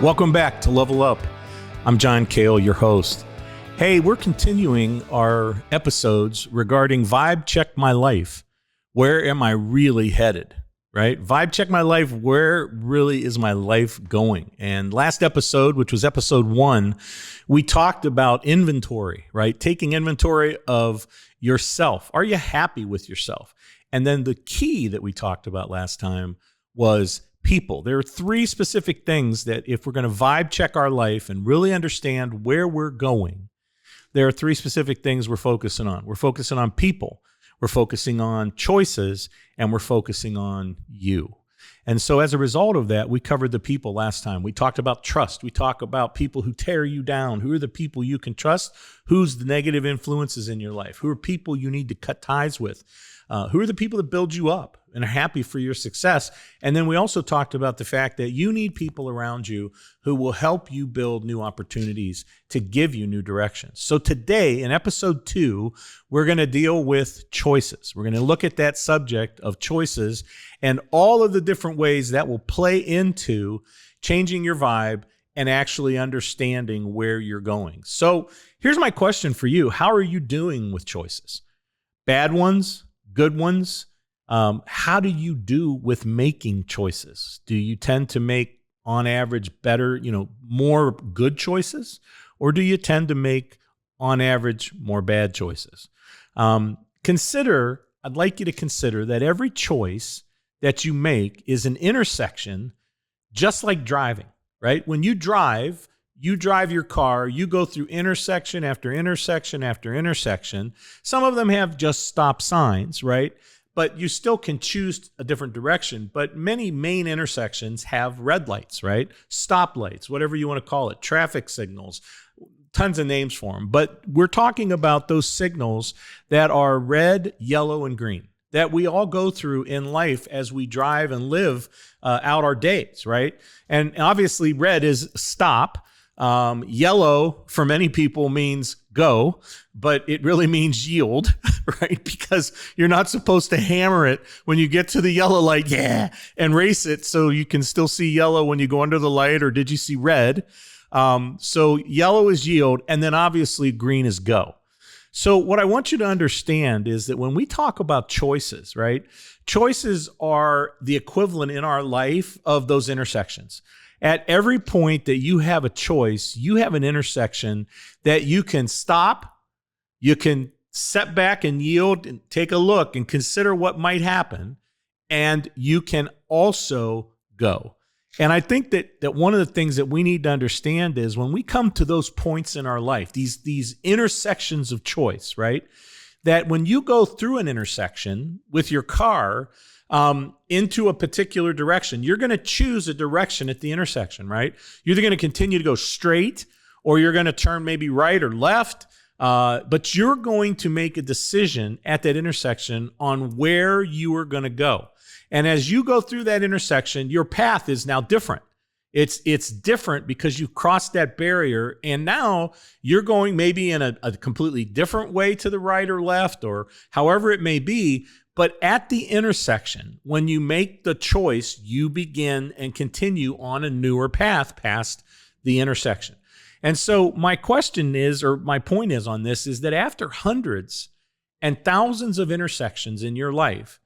Welcome back to Level Up. I'm John Cale, your host. Hey, we're continuing our episodes regarding Vibe Check My Life. Where am I really headed, right? Vibe Check My Life, where really is my life going? And last episode, which was episode 1, we talked about inventory, right? Taking inventory of yourself. Are you happy with yourself? And then the key that we talked about last time was people. There are 3 specific things that if we're going to vibe check our life and really understand where we're going, there are 3 specific things we're focusing on. We're focusing on people, we're focusing on choices, and we're focusing on you. And so as a result of that, we covered the people last time. We talked about trust. We talked about people who tear you down. Who are the people you can trust? Who's the negative influences in your life? Who are people you need to cut ties with? Who are the people that build you up and are happy for your success? And then we also talked about the fact that you need people around you who will help you build new opportunities to give you new directions. So today, in episode 2, we're going to deal with choices. We're going to look at that subject of choices and all of the different ways that will play into changing your vibe and actually understanding where you're going. So here's my question for you. How are you doing with choices? Bad ones? Good ones? How do you do with making choices? Do you tend to make, on average, better, more good choices? Or do you tend to make, on average, more bad choices? I'd like you to consider that every choice that you make is an intersection, just like driving, right? When you drive your car, you go through intersection after intersection after intersection. Some of them have just stop signs, right? But you still can choose a different direction. But many main intersections have red lights, right? Stop lights, whatever you want to call it, traffic signals, tons of names for them. But we're talking about those signals that are red, yellow, and green that we all go through in life as we drive and live out our days, right? And obviously red is stop. Yellow for many people means go, but it really means yield, right? Because you're not supposed to hammer it when you get to the yellow light, and race it so you can still see yellow when you go under the light, or did you see red? So yellow is yield, and then obviously green is go. So what I want you to understand is that when we talk about choices, right? Choices are the equivalent in our life of those intersections. At every point that you have a choice, you have an intersection that you can stop, you can set back and yield and take a look and consider what might happen, and you can also go. And I think that one of the things that we need to understand is when we come to those points in our life, these intersections of choice, right? That when you go through an intersection with your car, into a particular direction, you're going to choose a direction at the intersection, right? You're either going to continue to go straight or you're going to turn maybe right or left, but you're going to make a decision at that intersection on where you are going to go. And as you go through that intersection, your path is now different. It's different because you crossed that barrier, and now you're going maybe in a completely different way to the right or left or however it may be. But at the intersection, when you make the choice, you begin and continue on a newer path past the intersection. And so my question is, or my point is on this, is that after hundreds and thousands of intersections in your life,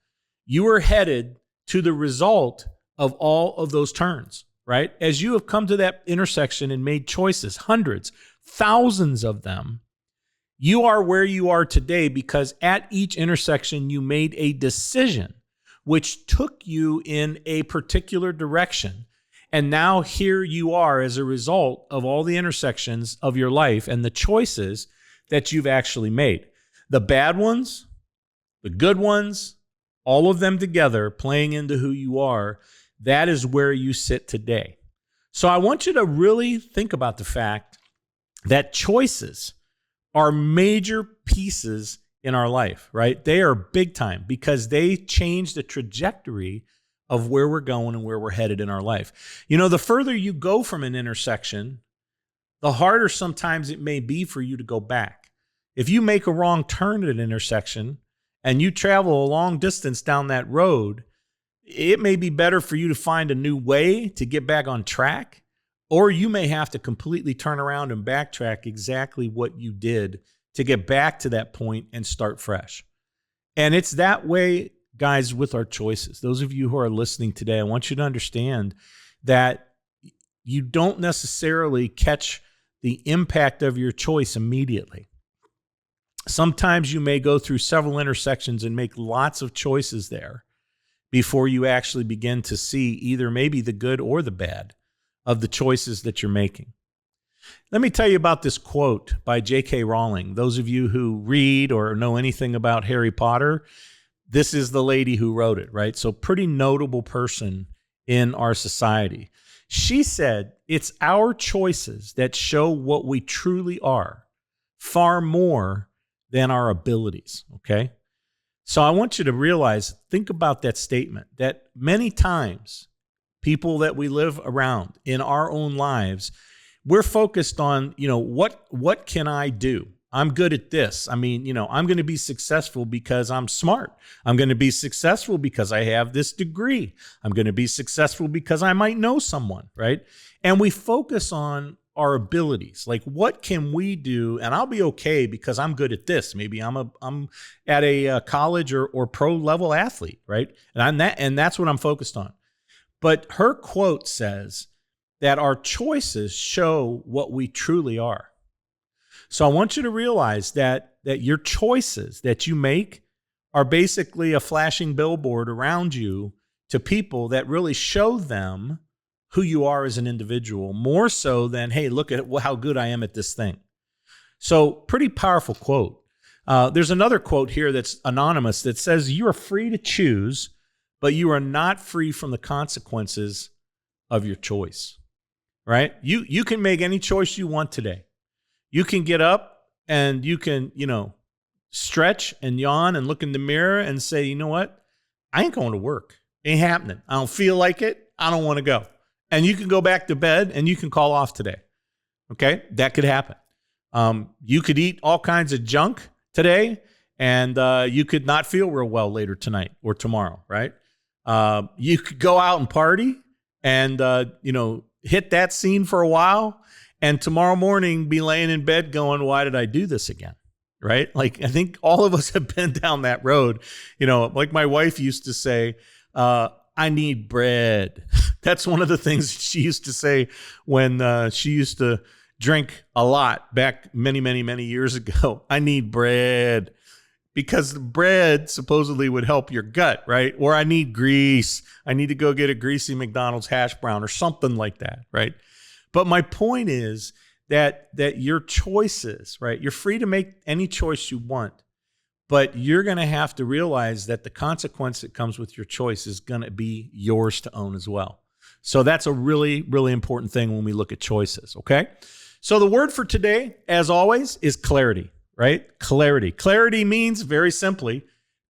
you are headed to the result of all of those turns, right? As you have come to that intersection and made choices, hundreds, thousands of them, you are where you are today because at each intersection you made a decision which took you in a particular direction. And now here you are as a result of all the intersections of your life and the choices that you've actually made. The bad ones, the good ones, all of them together playing into who you are, that is where you sit today. So I want you to really think about the fact that choices are major pieces in our life, right? They are big time because they change the trajectory of where we're going and where we're headed in our life. The further you go from an intersection, the harder sometimes it may be for you to go back. If you make a wrong turn at an intersection and you travel a long distance down that road, it may be better for you to find a new way to get back on track, Or you may have to completely turn around and backtrack exactly what you did to get back to that point and start fresh. And it's that way, guys, with our choices. Those of you who are listening today, I want you to understand that you don't necessarily catch the impact of your choice immediately. Sometimes you may go through several intersections and make lots of choices there before you actually begin to see either maybe the good or the bad of the choices that you're making. Let me tell you about this quote by J.K. Rowling. Those of you who read or know anything about Harry Potter, this is the lady who wrote it, right? So pretty notable person in our society. She said, "It's our choices that show what we truly are, far more than our abilities," okay? So I want you to realize, think about that statement, that many times people that we live around in our own lives, we're focused on, what can I do? I'm good at this. I mean, I'm going to be successful because I'm smart. I'm going to be successful because I have this degree. I'm going to be successful because I might know someone, right? And we focus on our abilities. Like, what can we do? And I'll be okay because I'm good at this. Maybe I'm at a college or pro level athlete, right? And that's what I'm focused on. But her quote says that our choices show what we truly are. So I want you to realize that your choices that you make are basically a flashing billboard around you to people that really show them who you are as an individual, more so than, hey, look at how good I am at this thing. So pretty powerful quote. There's another quote here that's anonymous that says, "You are free to choose, but you are not free from the consequences of your choice," right? You can make any choice you want today. You can get up and you can, stretch and yawn and look in the mirror and say, you know what? I ain't going to work. Ain't happening. I don't feel like it. I don't want to go. And you can go back to bed and you can call off today. Okay? That could happen. You could eat all kinds of junk today and you could not feel real well later tonight or tomorrow, right? You could go out and party and, hit that scene for a while and tomorrow morning be laying in bed going, why did I do this again? Right? Like, I think all of us have been down that road. Like my wife used to say, I need bread. That's one of the things she used to say when she used to drink a lot back many, many, many years ago. I need bread. Because the bread supposedly would help your gut, right? Or I need grease. I need to go get a greasy McDonald's hash brown or something like that, right? But my point is that your choices, right? You're free to make any choice you want, but you're going to have to realize that the consequence that comes with your choice is going to be yours to own as well. So that's a really, really important thing when we look at choices, okay? So the word for today, as always, is clarity. Right? Clarity. Clarity means, very simply,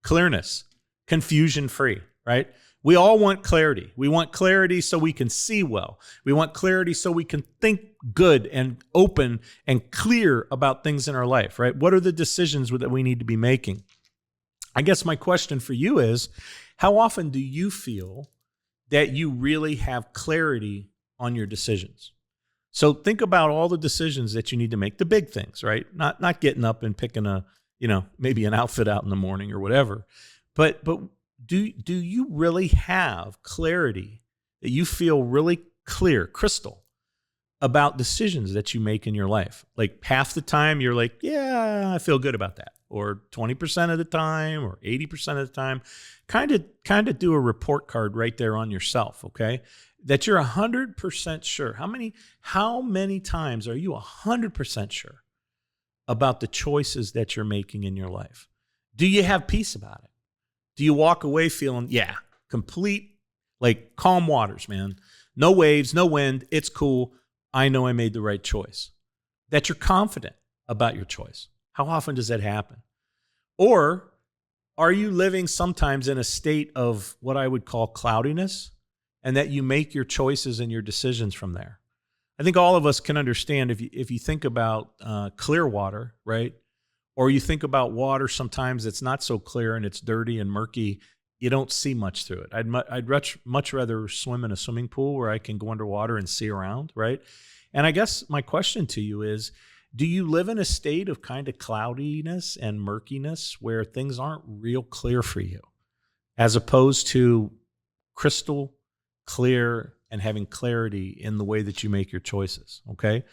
clearness, confusion-free, right? We all want clarity. We want clarity so we can see well. We want clarity so we can think good and open and clear about things in our life, right? What are the decisions that we need to be making? I guess my question for you is, how often do you feel that you really have clarity on your decisions? So think about all the decisions that you need to make, the big things, right? Not getting up and picking maybe an outfit out in the morning or whatever. But do you really have clarity that you feel really clear, crystal, about decisions that you make in your life? Like half the time you're like, yeah, I feel good about that. Or 20% of the time or 80% of the time, kind of do a report card right there on yourself, okay? That you're 100% sure. How many times are you 100% sure about the choices that you're making in your life? Do you have peace about it? Do you walk away feeling, complete, like calm waters, man? No waves, no wind. It's cool. I know I made the right choice. That you're confident about your choice. How often does that happen? Or are you living sometimes in a state of what I would call cloudiness? And that you make your choices and your decisions from there. I think all of us can understand if you think about clear water, right? Or you think about water sometimes it's not so clear and it's dirty and murky. you don't see much through it. I'd much rather swim in a swimming pool where I can go underwater and see around, right? And I guess my question to you is, do you live in a state of kind of cloudiness and murkiness where things aren't real clear for you, as opposed to crystal clear and having clarity in the way that you make your choices? Okay.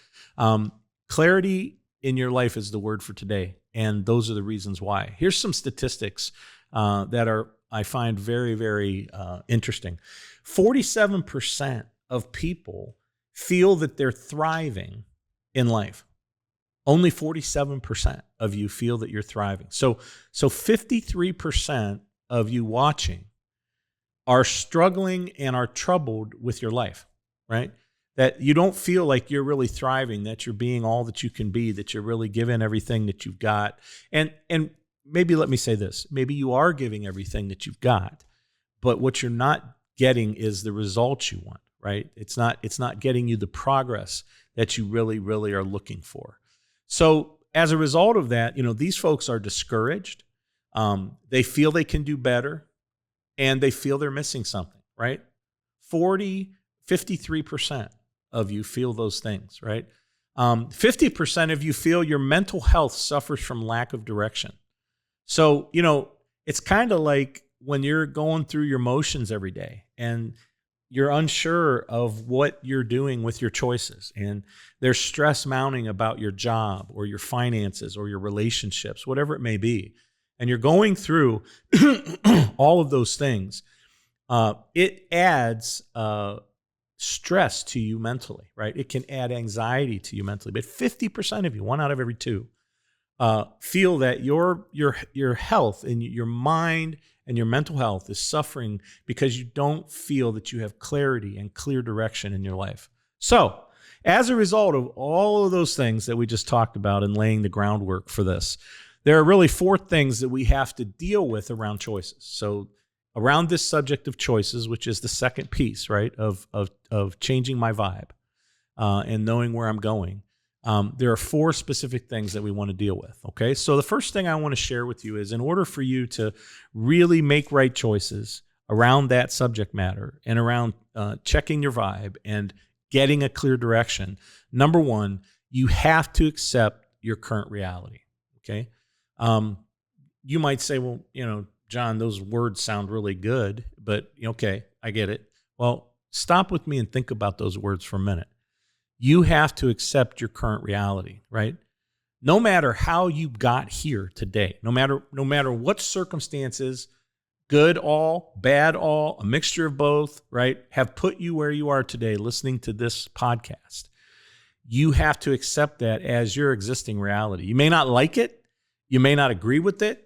Clarity in your life is the word for today. And those are the reasons why. Here's some statistics that I find very, very interesting. 47% of people feel that they're thriving in life. Only 47% of you feel that you're thriving. So 53% of you watching are struggling and are troubled with your life, right? That you don't feel like you're really thriving, that you're being all that you can be, that you're really giving everything that you've got. And maybe let me say this, maybe you are giving everything that you've got, but what you're not getting is the results you want, right? It's not getting you the progress that you really, really are looking for. So as a result of that, these folks are discouraged. They feel they can do better, and they feel they're missing something, right? 53% of you feel those things, right? 50% of you feel your mental health suffers from lack of direction. So, it's kind of like when you're going through your motions every day and you're unsure of what you're doing with your choices, and there's stress mounting about your job or your finances or your relationships, whatever it may be. And you're going through all of those things. It adds stress to you mentally, right? It can add anxiety to you mentally. But 50% of you, 1 out of every 2, feel that your health and your mind and your mental health is suffering because you don't feel that you have clarity and clear direction in your life. So, as a result of all of those things that we just talked about and laying the groundwork for this, there are really 4 things that we have to deal with around choices. So, around this subject of choices, which is the second piece, right, of changing my vibe and knowing where I'm going, there are 4 specific things that we want to deal with, okay? So the first thing I want to share with you is, in order for you to really make right choices around that subject matter and around checking your vibe and getting a clear direction, number 1, you have to accept your current reality, okay? You might say, well, John, those words sound really good, but okay, I get it. Well, stop with me and think about those words for a minute. You have to accept your current reality, right? No matter how you got here today, no matter what circumstances, good all, bad all, a mixture of both, right, have put you where you are today listening to this podcast, you have to accept that as your existing reality. You may not like it, you may not agree with it,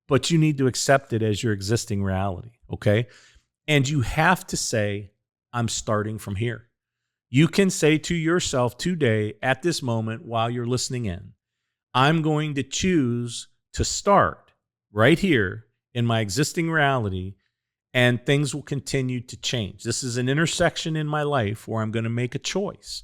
but you need to accept it as your existing reality, okay? And you have to say, I'm starting from here. You can say to yourself today, at this moment, while you're listening in, I'm going to choose to start right here in my existing reality, and things will continue to change. This is an intersection in my life where I'm going to make a choice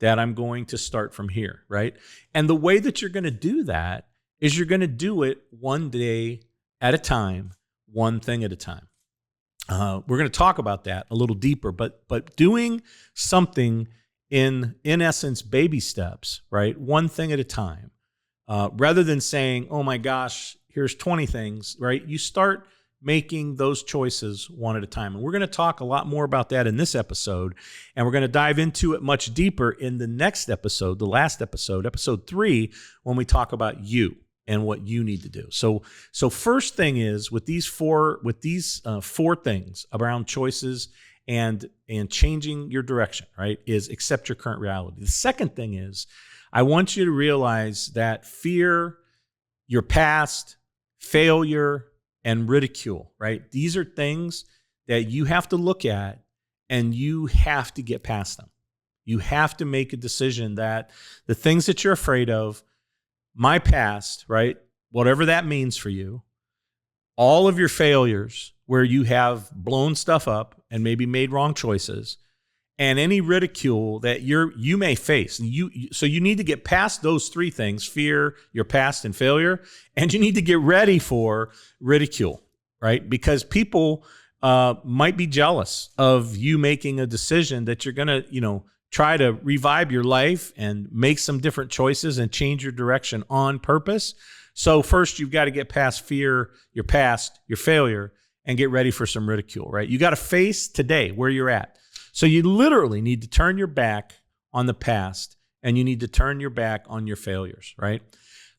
that I'm going to start from here, right? And the way that you're going to do that is you're going to do it one day at a time, one thing at a time. We're going to talk about that a little deeper, but doing something in essence, baby steps, right? One thing at a time, rather than saying, oh my gosh, here's 20 things, right? You start making those choices one at a time. And we're going to talk a lot more about that in this episode. And we're going to dive into it much deeper in the next episode, the last episode, episode 3, when we talk about you and what you need to do. So first thing is, with these four things around choices and changing your direction, right, is accept your current reality. The second thing is, I want you to realize that fear, your past, failure, and ridicule, right? These are things that you have to look at, and you have to get past them. You have to make a decision that the things that you're afraid of, my past, right, whatever that means for you, all of your failures where you have blown stuff up and maybe made wrong choices, and any ridicule that you may face. So you need to get past those 3 things: fear, your past, and failure, and you need to get ready for ridicule, right? Because people might be jealous of you making a decision that you're going to, try to revive your life and make some different choices and change your direction on purpose. So first, you've got to get past fear, your past, your failure, and get ready for some ridicule, right? You got to face today where you're at. So you literally need to turn your back on the past, and you need to turn your back on your failures, right?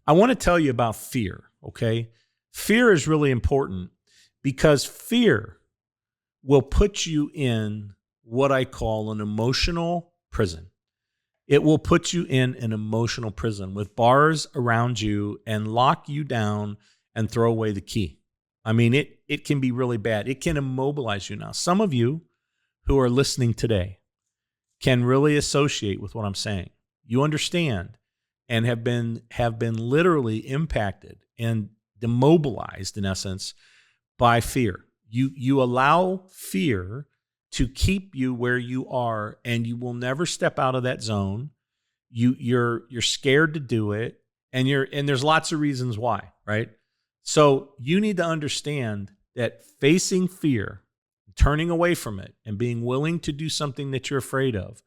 I want to tell you about fear, okay? Fear is really important because fear will put you in what I call an emotional prison. It will put you in an emotional prison with bars around you and lock you down and throw away the key. I mean, it can be really bad. It can immobilize you. Now, some of you who are listening today can really associate with what I'm saying. You understand and have been literally impacted and demobilized, in essence, by fear. You allow fear to keep you where you are, and you will never step out of that zone. You're scared to do it, and there's lots of reasons why, right? So you need to understand that facing fear, turning away from it, and being willing to do something that you're afraid of,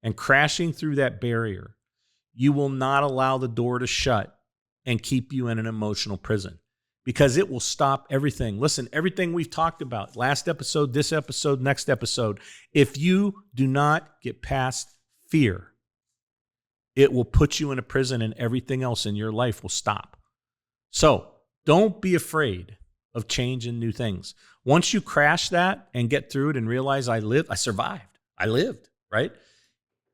and crashing through that barrier, you will not allow the door to shut and keep you in an emotional prison, because it will stop everything. Listen, everything we've talked about, last episode, this episode, next episode, if you do not get past fear, it will put you in a prison and everything else in your life will stop. So don't be afraid of change and new things. Once you crash that and get through it and realize I survived, I lived, right?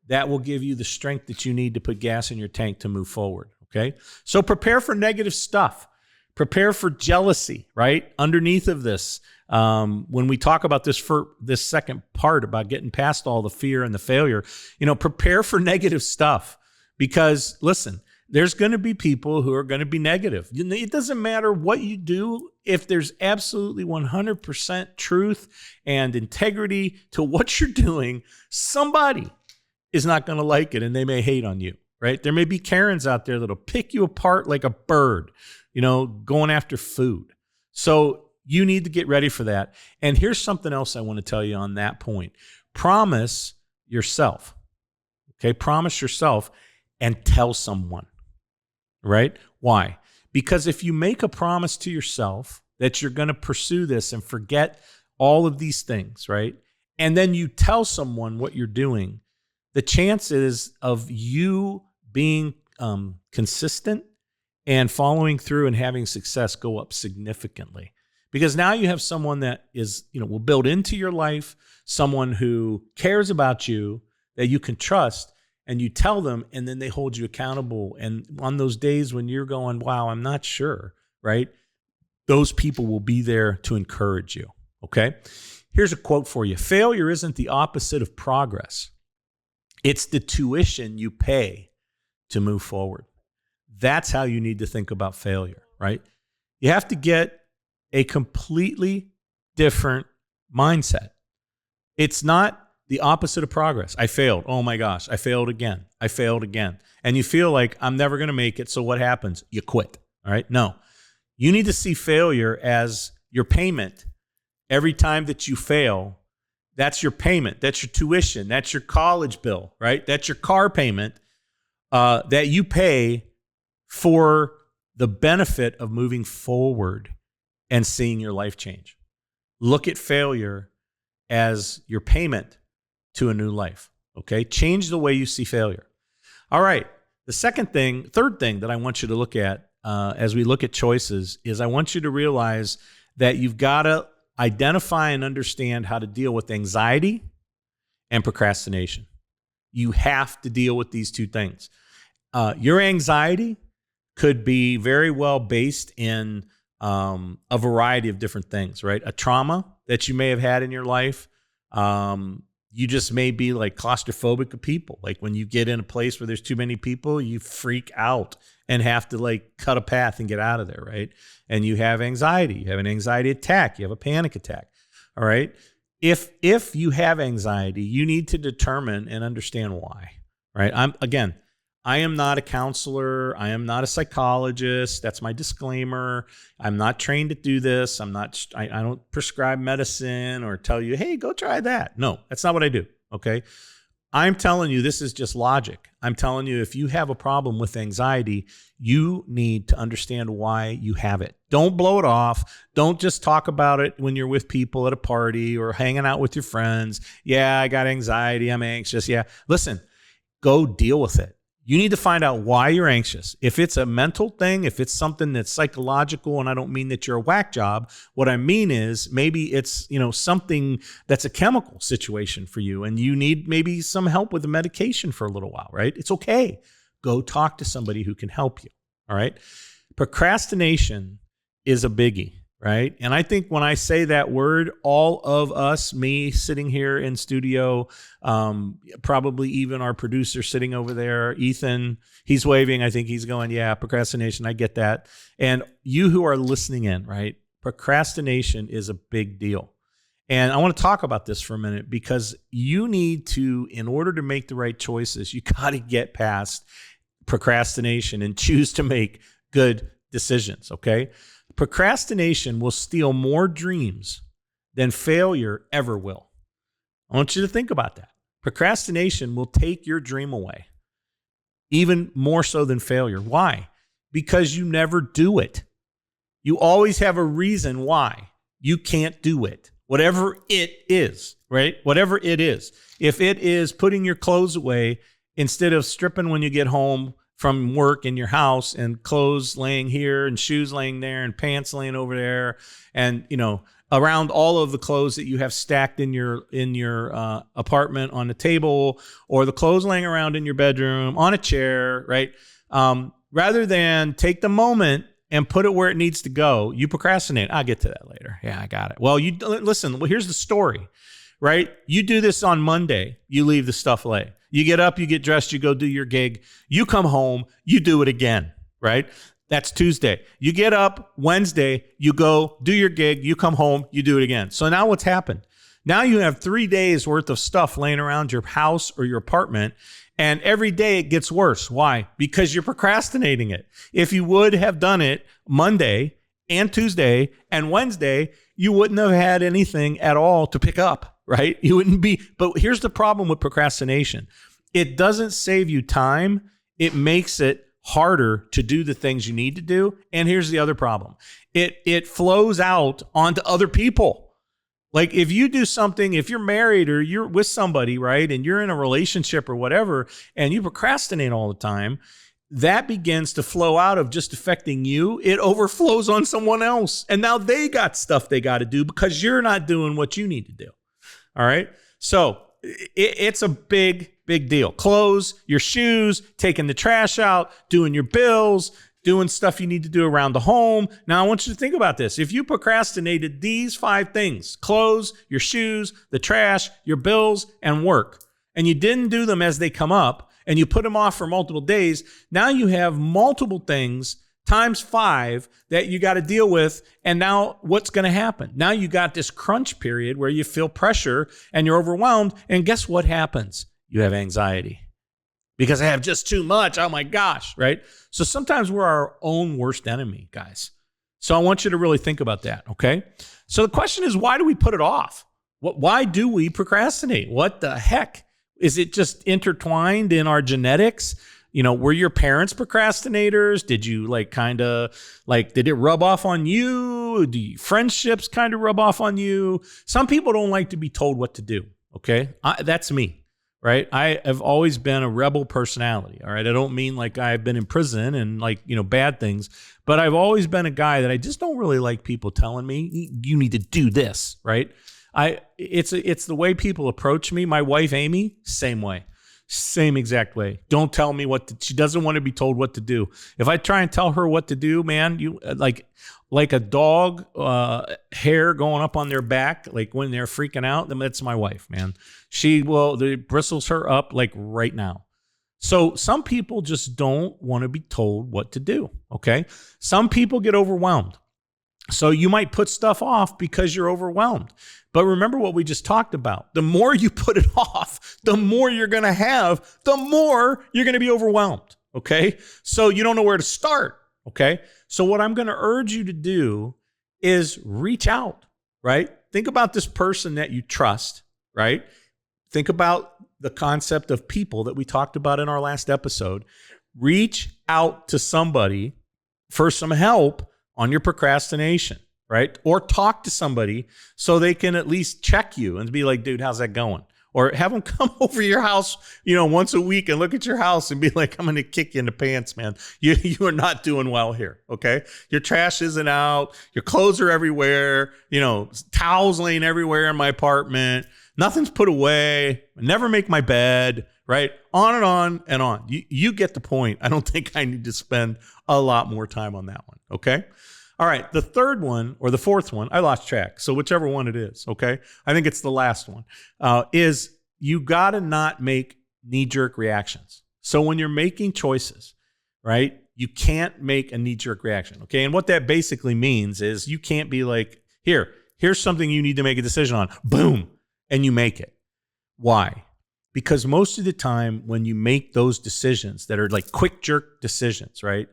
That will give you the strength that you need to put gas in your tank to move forward, okay? So prepare for negative stuff. Prepare for jealousy, right? Underneath of this, when we talk about this for this second part about getting past all the fear and the failure, prepare for negative stuff, because listen, there's going to be people who are going to be negative. It doesn't matter what you do. If there's absolutely 100% truth and integrity to what you're doing, somebody is not going to like it and they may hate on you, right? There may be Karens out there that'll pick you apart like a bird, going after food. So you need to get ready for that. And here's something else I want to tell you on that point. Promise yourself, okay? Promise yourself and tell someone, right? Why? Because if you make a promise to yourself that you're going to pursue this and forget all of these things, right? And then you tell someone what you're doing, the chances of you being consistent and following through and having success go up significantly, because now you have someone that is, will build into your life, someone who cares about you, that you can trust, and you tell them, and then they hold you accountable. And on those days when you're going, wow, I'm not sure, right? Those people will be there to encourage you, okay? Here's a quote for you. Failure isn't the opposite of progress. It's the tuition you pay to move forward. That's how you need to think about failure, right? You have to get a completely different mindset. It's not the opposite of progress. I failed. Oh my gosh, I failed again. I failed again. And you feel like I'm never going to make it. So what happens? You quit, all right? No, you need to see failure as your payment. Every time that you fail, that's your payment. That's your tuition. That's your college bill, right? That's your car payment that you pay for the benefit of moving forward and seeing your life change. Look at failure as your payment to a new life, okay? Change the way you see failure. All right, third thing that I want you to look at as we look at choices is I want you to realize that you've got to identify and understand how to deal with anxiety and procrastination. You have to deal with these two things. Your anxiety could be very well based in a variety of different things, right? A trauma that you may have had in your life. You just may be like claustrophobic of people. Like when you get in a place where there's too many people, you freak out and have to like cut a path and get out of there, right? And you have anxiety. You have an anxiety attack. You have a panic attack, all right? If you have anxiety, you need to determine and understand why, right? I am not a counselor. I am not a psychologist. That's my disclaimer. I'm not trained to do this. I don't prescribe medicine or tell you, hey, go try that. No, that's not what I do. Okay. I'm telling you, this is just logic. I'm telling you, if you have a problem with anxiety, you need to understand why you have it. Don't blow it off. Don't just talk about it when you're with people at a party or hanging out with your friends. Yeah, I got anxiety. I'm anxious. Yeah. Listen, go deal with it. You need to find out why you're anxious. If it's a mental thing, if it's something that's psychological, and I don't mean that you're a whack job, what I mean is maybe it's, something that's a chemical situation for you and you need maybe some help with the medication for a little while, right? It's okay. Go talk to somebody who can help you. All right. Procrastination is a biggie. Right. And I think when I say that word, all of us, me sitting here in studio, probably even our producer sitting over there, Ethan, he's waving. I think he's going, yeah, procrastination. I get that. And you who are listening in, right? Procrastination is a big deal. And I want to talk about this for a minute because you need to, in order to make the right choices, you got to get past procrastination and choose to make good decisions. Okay. Procrastination will steal more dreams than failure ever will. I want you to think about that. Procrastination will take your dream away, even more so than failure. Why? Because you never do it. You always have a reason why you can't do it, whatever it is, right? Whatever it is. If it is putting your clothes away instead of stripping when you get home from work in your house and clothes laying here and shoes laying there and pants laying over there and, around all of the clothes that you have stacked in your apartment on the table or the clothes laying around in your bedroom on a chair, right? Rather than take the moment and put it where it needs to go, you procrastinate. I'll get to that later. Yeah, I got it. Well, listen, here's the story, right? You do this on Monday, you leave the stuff lay. You get up, you get dressed, you go do your gig. You come home, you do it again, right? That's Tuesday. You get up Wednesday, you go do your gig, you come home, you do it again. So now what's happened? Now you have 3 days worth of stuff laying around your house or your apartment, and every day it gets worse. Why? Because you're procrastinating it. If you would have done it Monday and Tuesday and Wednesday, you wouldn't have had anything at all to pick up. Right? You wouldn't be, but here's the problem with procrastination. It doesn't save you time. It makes it harder to do the things you need to do. And here's the other problem. It flows out onto other people. Like if you do something, if you're married or you're with somebody, right? And you're in a relationship or whatever, and you procrastinate all the time, that begins to flow out of just affecting you. It overflows on someone else. And now they got stuff they got to do because you're not doing what you need to do. All right. So it's a big deal. Clothes, your shoes, taking the trash out, doing your bills, doing stuff you need to do around the home. Now, I want you to think about this. If you procrastinated these 5 things, clothes, your shoes, the trash, your bills, and work, and you didn't do them as they come up, and you put them off for multiple days, now you have multiple things times 5 that you got to deal with. And now what's going to happen? Now you got this crunch period where you feel pressure and you're overwhelmed. And guess what happens? You have anxiety because I have just too much. Oh my gosh. Right. So sometimes we're our own worst enemy, guys. So I want you to really think about that. Okay. So the question is, why do we put it off? Why do we procrastinate? What the heck? Is it just intertwined in our genetics? Were your parents procrastinators? Did you did it rub off on you? Do friendships kind of rub off on you? Some people don't like to be told what to do. Okay. That's me, right? I have always been a rebel personality. All right. I don't mean like I've been in prison and bad things, but I've always been a guy that I just don't really like people telling me you need to do this. Right. It's the way people approach me. My wife, Amy, same way. Same exact way. Don't tell me she doesn't want to be told what to do. If I try and tell her what to do, man, you like a dog, hair going up on their back, like when they're freaking out, then that's my wife, man. It bristles her up like right now. So some people just don't want to be told what to do. Okay. Some people get overwhelmed. So you might put stuff off because you're overwhelmed. But remember what we just talked about. The more you put it off, the more you're going to have, the more you're going to be overwhelmed. Okay. So you don't know where to start. Okay. So what I'm going to urge you to do is reach out, right? Think about this person that you trust, right? Think about the concept of people that we talked about in our last episode. Reach out to somebody for some help on your procrastination, right? Or talk to somebody so they can at least check you and be like, dude, how's that going? Or have them come over your house, once a week and look at your house and be like, I'm going to kick you in the pants, man. You are not doing well here. Okay. Your trash isn't out. Your clothes are everywhere. Towels laying everywhere in my apartment. Nothing's put away. I never make my bed, right? On and on and on. You get the point. I don't think I need to spend a lot more time on that one. Okay. All right. The third one or the fourth one, I lost track. So whichever one it is. Okay. I think it's the last one, is you got to not make knee-jerk reactions. So when you're making choices, right, you can't make a knee-jerk reaction. Okay. And what that basically means is you can't be like, here's something you need to make a decision on. Boom. And you make it. Why? Because most of the time when you make those decisions that are like quick jerk decisions, right?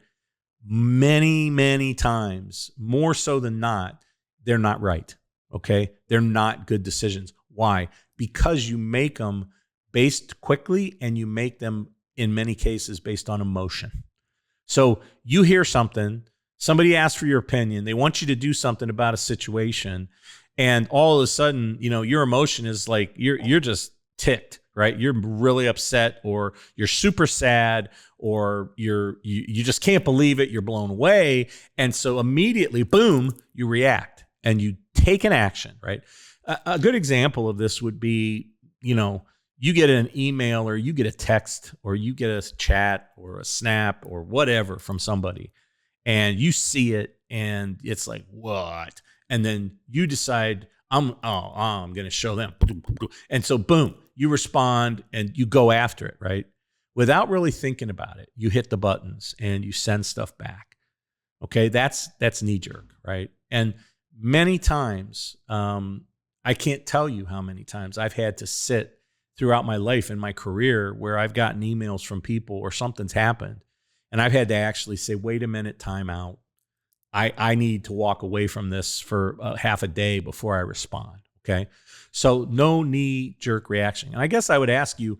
Many, many times, more so than not, they're not right. Okay. They're not good decisions. Why? Because you make them based quickly and you make them in many cases based on emotion. So you hear something, somebody asks for your opinion. They want you to do something about a situation. And all of a sudden, your emotion is like, you're just ticked, right? You're really upset, or you're super sad, or you just can't believe it. You're blown away. And so immediately, boom, you react and you take an action, right? A good example of this would be, you get an email or you get a text or you get a chat or a snap or whatever from somebody, and you see it and it's like, what? And then you decide, I'm going to show them. And so, boom, you respond and you go after it, right? Without really thinking about it. You hit the buttons and you send stuff back. Okay, that's knee jerk, right? And many times, I can't tell you how many times I've had to sit throughout my life and my career where I've gotten emails from people or something's happened, and I've had to actually say, wait a minute, time out. I need to walk away from this for half a day before I respond. Okay. So no knee jerk reaction. And I guess I would ask you,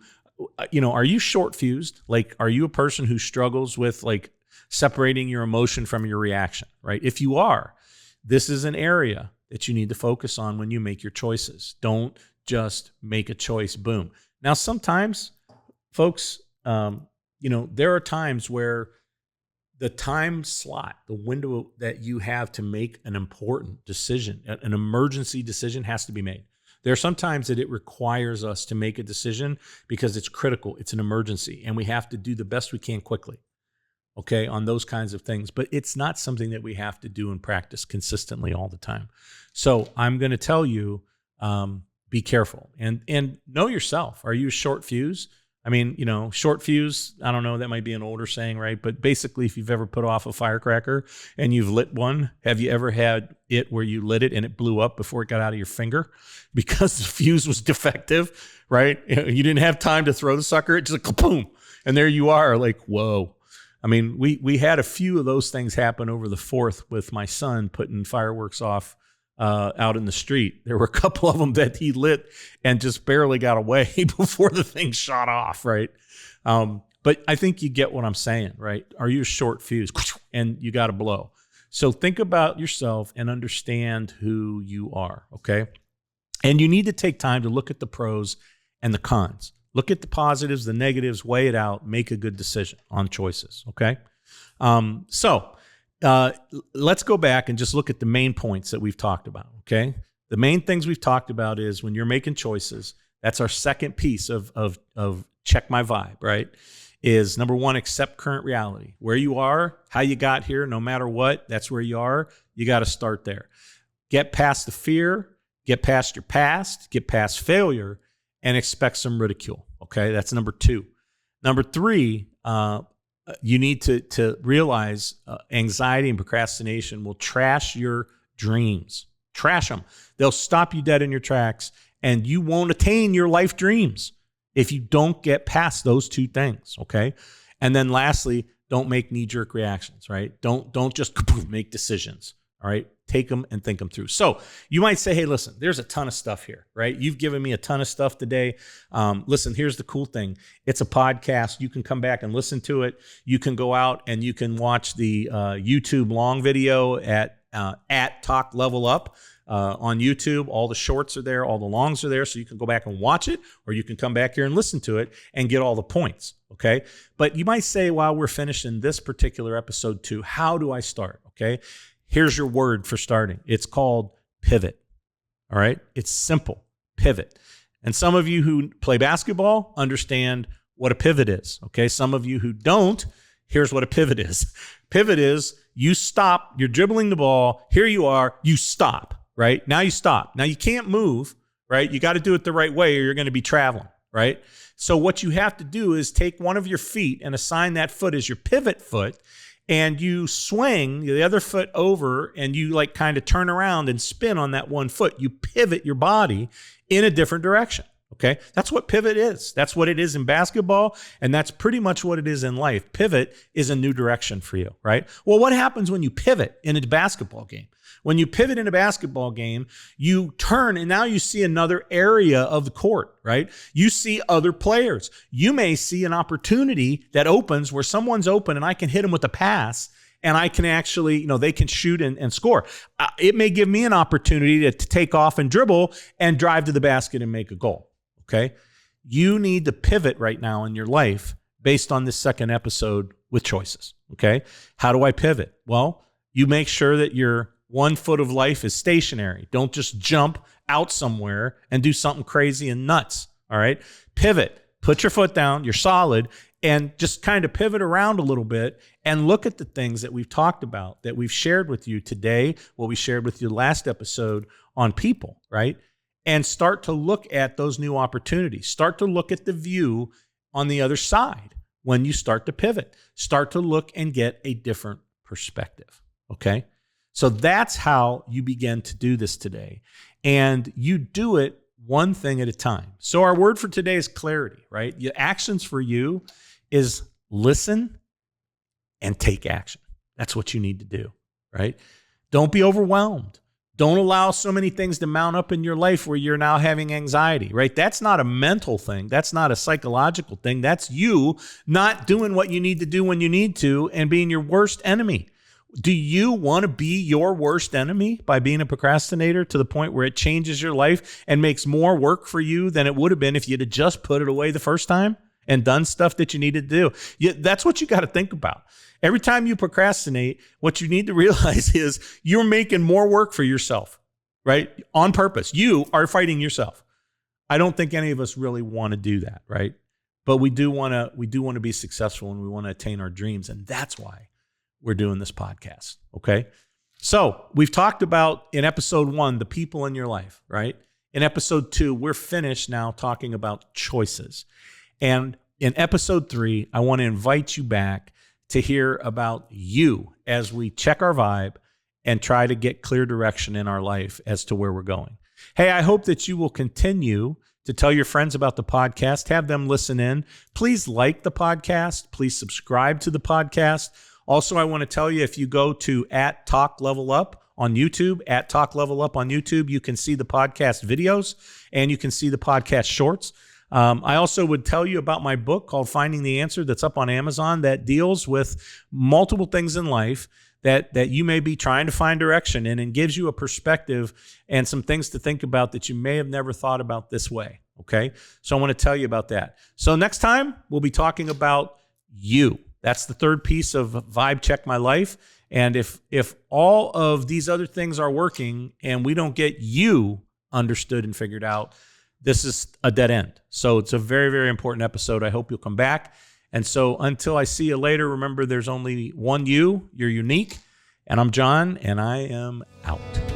are you short fused? Like, are you a person who struggles with like separating your emotion from your reaction, right? If you are, this is an area that you need to focus on when you make your choices. Don't just make a choice. Boom. Now, sometimes folks, there are times where the time slot, the window that you have to make an important decision, an emergency decision has to be made. There are some times that it requires us to make a decision because it's critical, it's an emergency, and we have to do the best we can quickly, okay, on those kinds of things. But it's not something that we have to do and practice consistently all the time. So I'm going to tell you, be careful and know yourself. Are you a short fuse? I mean, short fuse, I don't know, that might be an older saying, right? But basically, if you've ever put off a firecracker and you've lit one, have you ever had it where you lit it and it blew up before it got out of your finger because the fuse was defective, right? You didn't have time to throw the sucker. It just like, kaboom. And there you are, like, whoa. I mean, we had a few of those things happen over the 4th with my son putting fireworks off out in the street. There were a couple of them that he lit and just barely got away before the thing shot off, right? But I think you get what I'm saying, right? Are you a short fuse? And you got to blow. So think about yourself and understand who you are, okay? And you need to take time to look at the pros and the cons. Look at the positives, the negatives, weigh it out, make a good decision on choices, okay? Let's go back and just look at the main points that we've talked about, okay? The main things we've talked about is when you're making choices, that's our second piece of check my vibe, right? Is number one, accept current reality. Where you are, how you got here, no matter what, that's where you are. You got to start there. Get past the fear, get past your past, get past failure, and expect some ridicule, okay? That's number 2. Number 3, you need to realize anxiety and procrastination will trash your dreams. Trash them. They'll stop you dead in your tracks, and you won't attain your life dreams if you don't get past those two things, okay? And then lastly, don't make knee-jerk reactions, right? Don't just make decisions, all right? Take them and think them through. So you might say, hey, listen, there's a ton of stuff here, right? You've given me a ton of stuff today. Listen, here's the cool thing. It's a podcast. You can come back and listen to it. You can go out and you can watch the YouTube long video at Talk Level Up on YouTube. All the shorts are there. All the longs are there. So you can go back and watch it, or you can come back here and listen to it and get all the points, okay? But you might say, while we're finishing this particular episode 2, how do I start, okay? Here's your word for starting. It's called pivot. All right. It's simple. Pivot. And some of you who play basketball understand what a pivot is. Okay. Some of you who don't, here's what a pivot is. Pivot is you stop, you're dribbling the ball. Here you are, you stop, right? Now you stop. Now you can't move, right? You got to do it the right way or you're going to be traveling, right? So what you have to do is take one of your feet and assign that foot as your pivot foot. And you swing the other foot over and you like kind of turn around and spin on that one foot. You pivot your body in a different direction. Okay. That's what pivot is. That's what it is in basketball. And that's pretty much what it is in life. Pivot is a new direction for you, right? Well, what happens when you pivot in a basketball game? When you pivot in a basketball game, you turn and now you see another area of the court, right? You see other players. You may see an opportunity that opens where someone's open and I can hit them with a pass and I can actually, they can shoot and score. It may give me an opportunity to take off and dribble and drive to the basket and make a goal, okay? You need to pivot right now in your life based on this second episode with choices, okay? How do I pivot? Well, you make sure that your one foot of life is stationary. Don't just jump out somewhere and do something crazy and nuts, all right? Pivot. Put your foot down. You're solid. And just kind of pivot around a little bit and look at the things that we've talked about, that we've shared with you today, what we shared with you last episode on people, right? And start to look at those new opportunities. Start to look at the view on the other side when you start to pivot. Start to look and get a different perspective, okay? So that's how you begin to do this today. And you do it one thing at a time. So our word for today is clarity, right? Your actions for you is listen and take action. That's what you need to do, right? Don't be overwhelmed. Don't allow so many things to mount up in your life where you're now having anxiety, right? That's not a mental thing. That's not a psychological thing. That's you not doing what you need to do when you need to and being your worst enemy. Do you want to be your worst enemy by being a procrastinator to the point where it changes your life and makes more work for you than it would have been if you'd have just put it away the first time and done stuff that you needed to do? That's what you got to think about. Every time you procrastinate, what you need to realize is you're making more work for yourself, right? On purpose. You are fighting yourself. I don't think any of us really want to do that, right? But we do want to be successful and we want to attain our dreams. And that's why we're doing this podcast, okay? So we've talked about in episode 1, the people in your life, right? In episode 2, we're finished now talking about choices. And in episode 3, I want to invite you back to hear about you as we check our vibe and try to get clear direction in our life as to where we're going. Hey, I hope that you will continue to tell your friends about the podcast, have them listen in. Please like the podcast. Please subscribe to the podcast. Also, I want to tell you, if you go to @TalkLevelUp on YouTube, @TalkLevelUp on YouTube, you can see the podcast videos and you can see the podcast shorts. I also would tell you about my book called Finding the Answer that's up on Amazon that deals with multiple things in life that you may be trying to find direction in and gives you a perspective and some things to think about that you may have never thought about this way, okay? So I want to tell you about that. So next time, we'll be talking about you. That's the third piece of Vibe Check My Life. And if all of these other things are working and we don't get you understood and figured out, this is a dead end. So it's a very, very important episode. I hope you'll come back. And so until I see you later, remember there's only one you. You're unique. And I'm John, and I am out.